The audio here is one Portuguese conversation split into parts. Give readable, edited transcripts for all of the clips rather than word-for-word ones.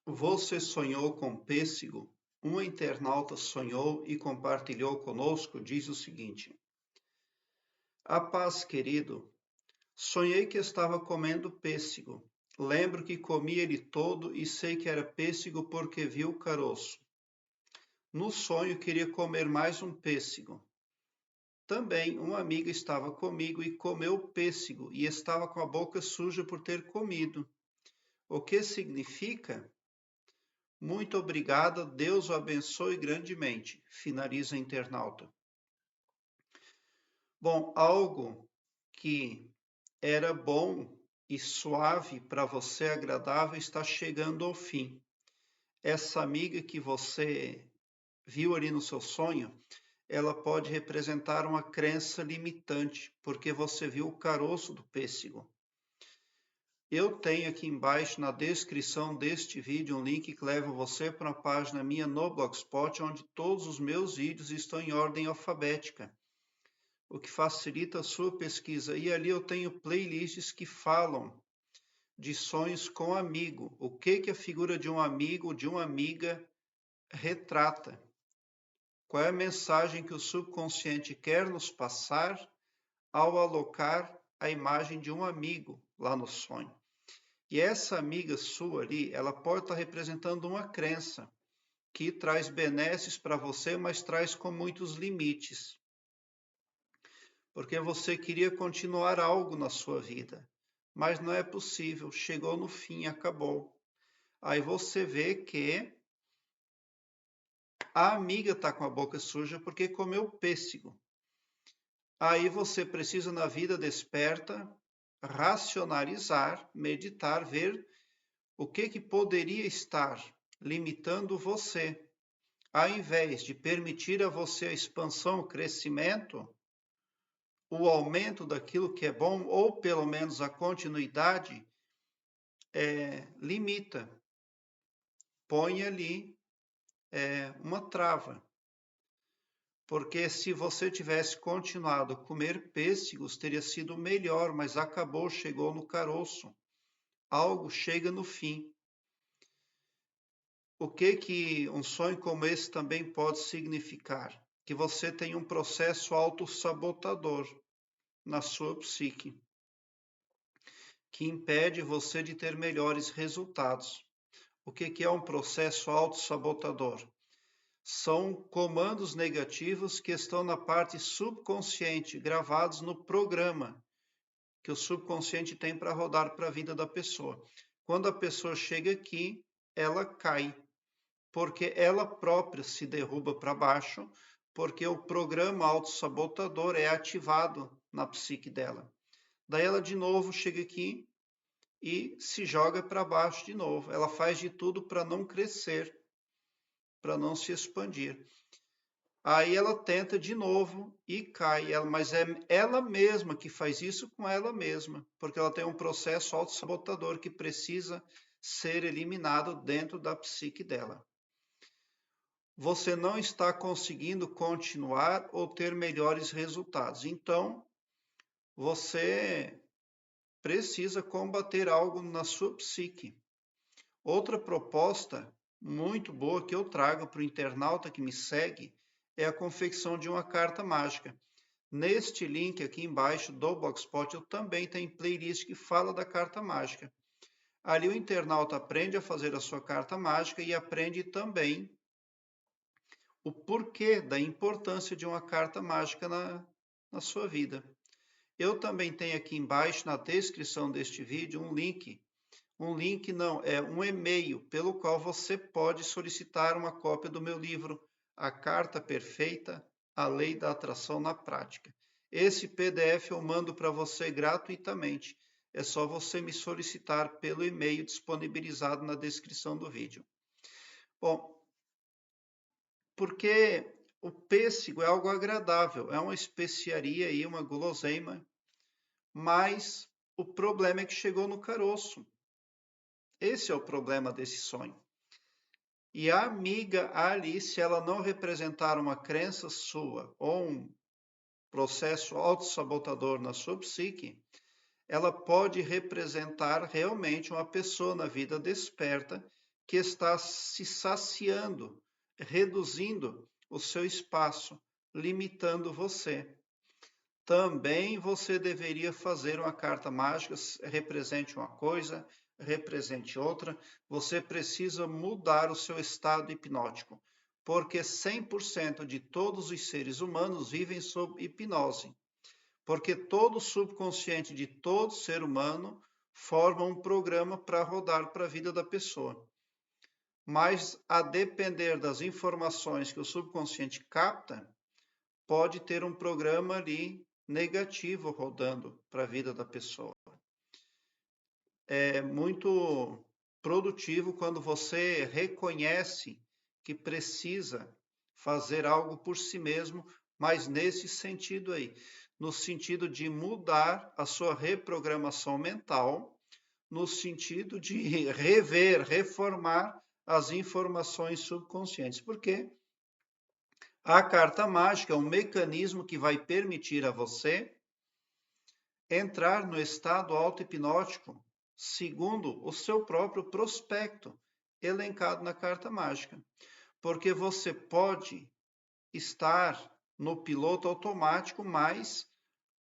Você sonhou com pêssego? Um internauta sonhou e compartilhou conosco, diz o seguinte: A paz, querido. Sonhei que estava comendo pêssego. Lembro que comi ele todo e sei que era pêssego porque vi o caroço. No sonho queria comer mais um pêssego. Também uma amiga estava comigo e comeu pêssego e estava com a boca suja por ter comido. O que significa? Muito obrigada, Deus o abençoe grandemente, finaliza a internauta. Bom, algo que era bom e suave para você, agradável, está chegando ao fim. Essa amiga que você viu ali no seu sonho, ela pode representar uma crença limitante, porque você viu o caroço do pêssego. Eu tenho aqui embaixo na descrição deste vídeo um link que leva você para uma página minha no Blogspot, onde todos os meus vídeos estão em ordem alfabética, o que facilita a sua pesquisa. E ali eu tenho playlists que falam de sonhos com amigo, o que a figura de um amigo ou de uma amiga retrata. Qual é a mensagem que o subconsciente quer nos passar ao alocar a imagem de um amigo lá no sonho. E essa amiga sua ali, ela pode estar representando uma crença que traz benesses para você, mas traz com muitos limites. Porque você queria continuar algo na sua vida, mas não é possível, chegou no fim, acabou. Aí você vê que a amiga está com a boca suja porque comeu pêssego. Aí você precisa, na vida desperta, racionalizar, meditar, ver o que poderia estar limitando você. Ao invés de permitir a você a expansão, o crescimento, o aumento daquilo que é bom, ou pelo menos a continuidade, limita. Põe ali uma trava. Porque se você tivesse continuado a comer pêssegos, teria sido melhor, mas acabou, chegou no caroço. Algo chega no fim. O que um sonho como esse também pode significar? Que você tem um processo autossabotador na sua psique, que impede você de ter melhores resultados. O que é um processo autossabotador? São comandos negativos que estão na parte subconsciente, gravados no programa que o subconsciente tem para rodar para a vida da pessoa. Quando a pessoa chega aqui, ela cai, porque ela própria se derruba para baixo, porque o programa autossabotador é ativado na psique dela. Daí ela de novo chega aqui e se joga para baixo de novo. Ela faz de tudo para não crescer, para não se expandir. Aí ela tenta de novo e cai, mas é ela mesma que faz isso com ela mesma, porque ela tem um processo autossabotador que precisa ser eliminado dentro da psique dela. Você não está conseguindo continuar ou ter melhores resultados. Então, você precisa combater algo na sua psique. Outra proposta muito boa que eu trago para o internauta que me segue é a confecção de uma carta mágica. Neste link aqui embaixo do Blogspot eu também tenho playlist que fala da carta mágica. Ali o internauta aprende a fazer a sua carta mágica e aprende também o porquê da importância de uma carta mágica na sua vida. Eu também tenho aqui embaixo na descrição deste vídeo um link não, é um e-mail pelo qual você pode solicitar uma cópia do meu livro A Carta Perfeita, a Lei da Atração na Prática. Esse PDF eu mando para você gratuitamente. É só você me solicitar pelo e-mail disponibilizado na descrição do vídeo. Bom, porque o pêssego é algo agradável, é uma especiaria e uma guloseima, mas o problema é que chegou no caroço. Esse é o problema desse sonho. E a amiga ali, se ela não representar uma crença sua ou um processo autossabotador na sua psique, ela pode representar realmente uma pessoa na vida desperta que está se saciando, reduzindo o seu espaço, limitando você. Também você deveria fazer uma carta mágica, represente uma coisa, represente outra. Você precisa mudar o seu estado hipnótico, porque 100% de todos os seres humanos vivem sob hipnose, porque todo o subconsciente de todo ser humano forma um programa para rodar para a vida da pessoa. Mas, a depender das informações que o subconsciente capta, pode ter um programa ali negativo rodando para a vida da pessoa. É muito produtivo quando você reconhece que precisa fazer algo por si mesmo, mas nesse sentido aí, no sentido de mudar a sua reprogramação mental, no sentido de rever, reformar as informações subconscientes. Por quê? A carta mágica é um mecanismo que vai permitir a você entrar no estado auto-hipnótico, segundo o seu próprio prospecto, elencado na carta mágica. Porque você pode estar no piloto automático, mas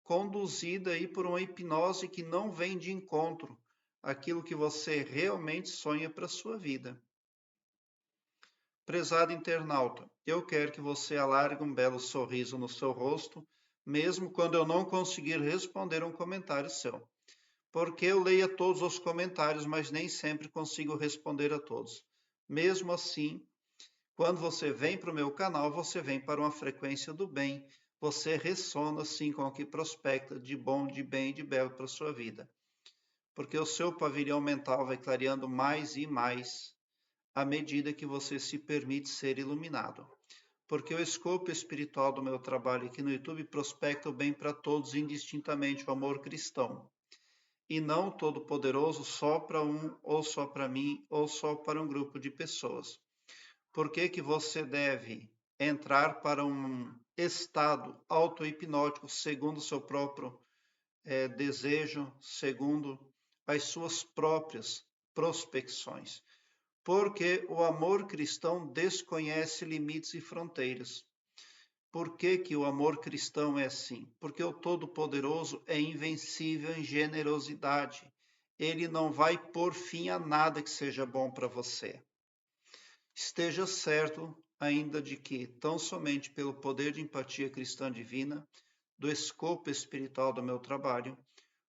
conduzida aí por uma hipnose que não vem de encontro àquilo que você realmente sonha para a sua vida. Prezado internauta, eu quero que você alargue um belo sorriso no seu rosto, mesmo quando eu não conseguir responder um comentário seu. Porque eu leio todos os comentários, mas nem sempre consigo responder a todos. Mesmo assim, quando você vem para o meu canal, você vem para uma frequência do bem. Você ressona assim com o que prospecta de bom, de bem e de belo para a sua vida. Porque o seu pavilhão mental vai clareando mais e mais à medida que você se permite ser iluminado. Porque o escopo espiritual do meu trabalho aqui no YouTube prospecta o bem para todos, indistintamente, o amor cristão. E não todo-poderoso só para um, ou só para mim, ou só para um grupo de pessoas. Por que que você deve entrar para um estado auto-hipnótico segundo o seu próprio desejo, segundo as suas próprias prospecções? Porque o amor cristão desconhece limites e fronteiras. Por que que o amor cristão é assim? Porque o Todo-Poderoso é invencível em generosidade. Ele não vai pôr fim a nada que seja bom para você. Esteja certo ainda de que, tão somente pelo poder de empatia cristã divina, do escopo espiritual do meu trabalho,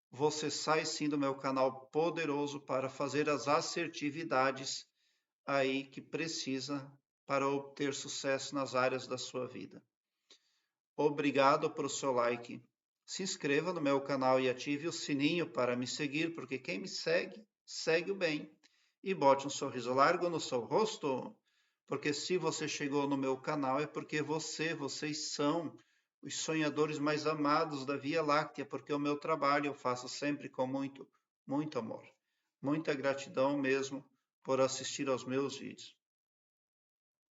você sai sim do meu canal poderoso para fazer as assertividades aí que precisa para obter sucesso nas áreas da sua vida. Obrigado por seu like. Se inscreva no meu canal e ative o sininho para me seguir, porque quem me segue, segue o bem. E bote um sorriso largo no seu rosto, porque se você chegou no meu canal é porque vocês são os sonhadores mais amados da Via Láctea, porque o meu trabalho eu faço sempre com muito, muito amor. Muita gratidão mesmo por assistir aos meus vídeos.